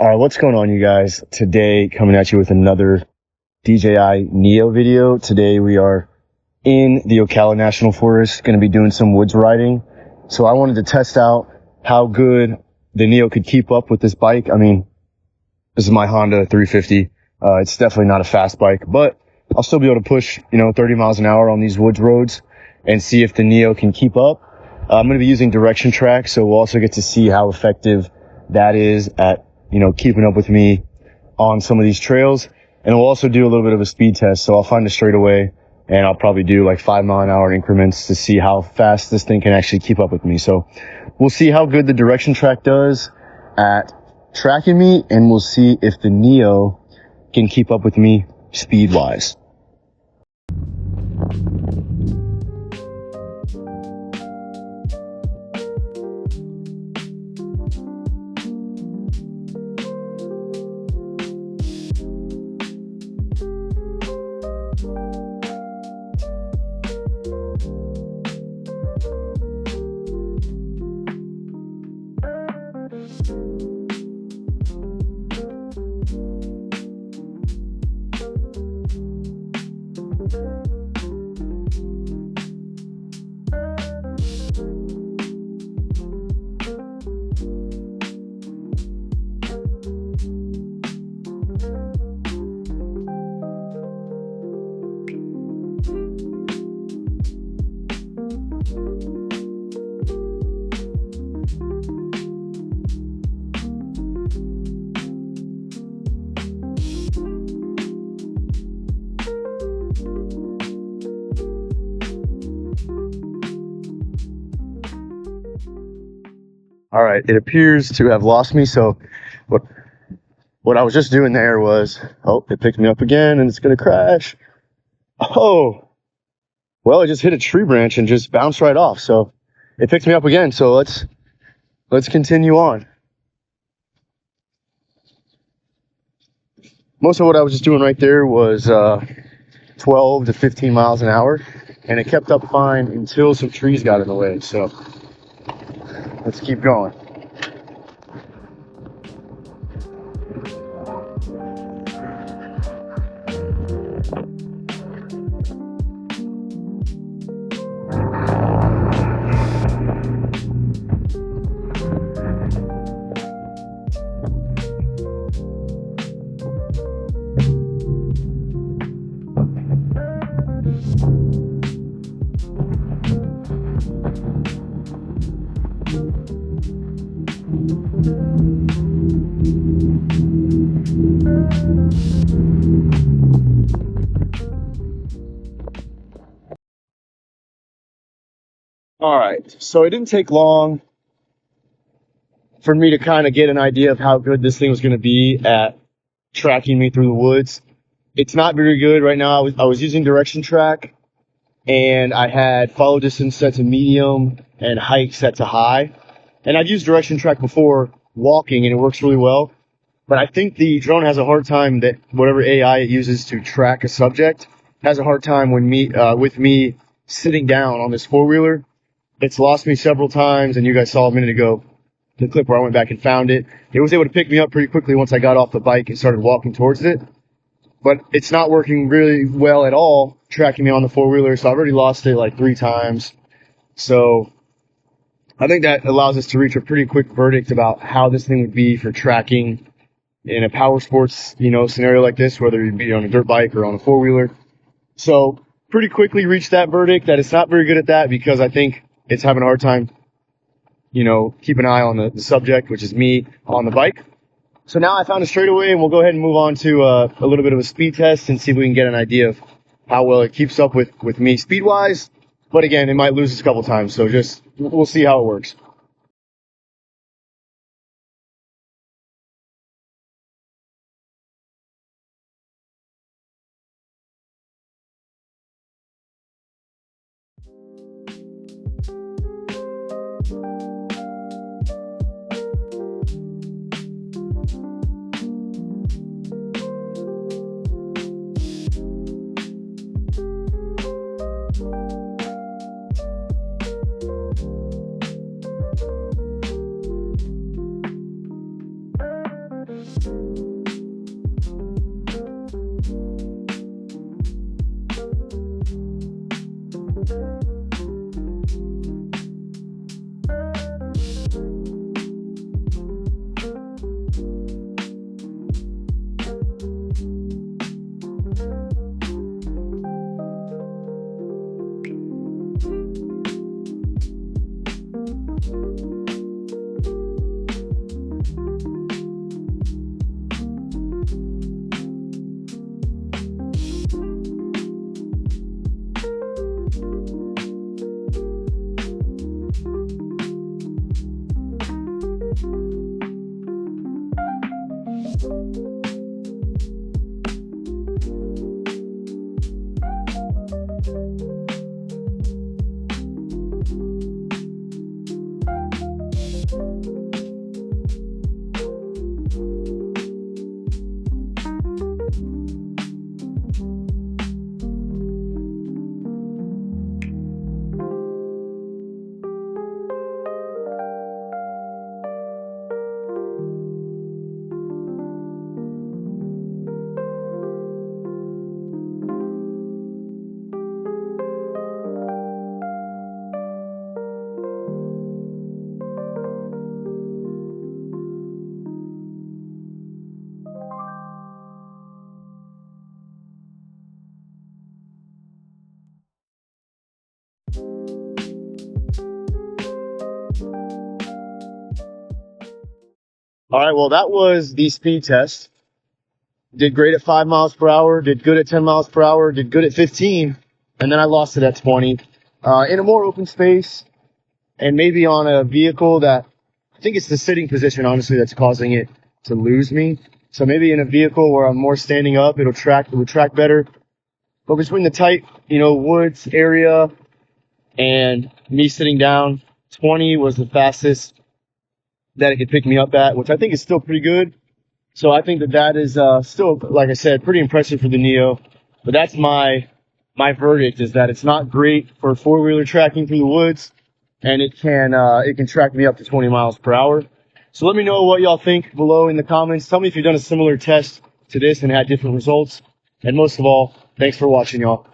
All right, what's going on, you guys? Today, coming at you with another DJI NEO video. Today, we are in the Ocala National Forest, going to be doing some woods riding. So I wanted to test out how good the NEO could keep up with this bike. I mean, this is my Honda 350. It's definitely not a fast bike, but I'll still be able to push, 30 miles an hour on these woods roads and see if the NEO can keep up. I'm going to be using DirectionTrack, so we'll also get to see how effective that is at keeping up with me on some of these trails. And we'll also do a little bit of a speed test. So I'll find a straightaway and I'll probably do like 5 mile an hour increments to see how fast this thing can actually keep up with me. So we'll see how good the DirectionTrack does at tracking me, and we'll see if the NEO can keep up with me speed wise. All right, it appears to have lost me. So what I was just doing there was, it picked me up again and it's going to crash. Oh, well, it just hit a tree branch and just bounced right off. So it picked me up again. So let's continue on. Most of what I was just doing right there was 12 to 15 miles an hour, and it kept up fine until some trees got in the way. So let's keep going. All right, so it didn't take long for me to kind of get an idea of how good this thing was going to be at tracking me through the woods. It's not very good right now. I was using DirectionTrack, and I had follow distance set to medium and height set to high. And I've used DirectionTrack before walking, and it works really well. But I think the drone has a hard time, that whatever AI it uses to track a subject has a hard time with me sitting down on this four-wheeler. It's lost me several times, and you guys saw a minute ago the clip where I went back and found it. It was able to pick me up pretty quickly once I got off the bike and started walking towards it. But it's not working really well at all tracking me on the four-wheeler, so I've already lost it like 3 times. So I think that allows us to reach a pretty quick verdict about how this thing would be for tracking in a power sports, scenario like this, whether you be on a dirt bike or on a four-wheeler. So pretty quickly reached that verdict that it's not very good at that, because I think it's having a hard time, keep an eye on the subject, which is me on the bike. So now I found a straightaway, and we'll go ahead and move on to a little bit of a speed test and see if we can get an idea of how well it keeps up with me speed-wise. But again, it might lose us a couple times, so we'll see how it works. All right, well, that was the speed test. Did great at 5 miles per hour, did good at 10 miles per hour, did good at 15, and then I lost it at 20. In a more open space, and maybe on a vehicle that, I think it's the sitting position, honestly, that's causing it to lose me. So maybe in a vehicle where I'm more standing up, it would track better. But between the tight, woods area and me sitting down, 20 was the fastest that it could pick me up at, which I think is still pretty good. So I think that is still, like I said, pretty impressive for the Neo. But that's my verdict, is that it's not great for four-wheeler tracking through the woods, and it can track me up to 20 miles per hour. So let me know what y'all think below in the comments. Tell me if you've done a similar test to this and had different results. And most of all, thanks for watching, y'all.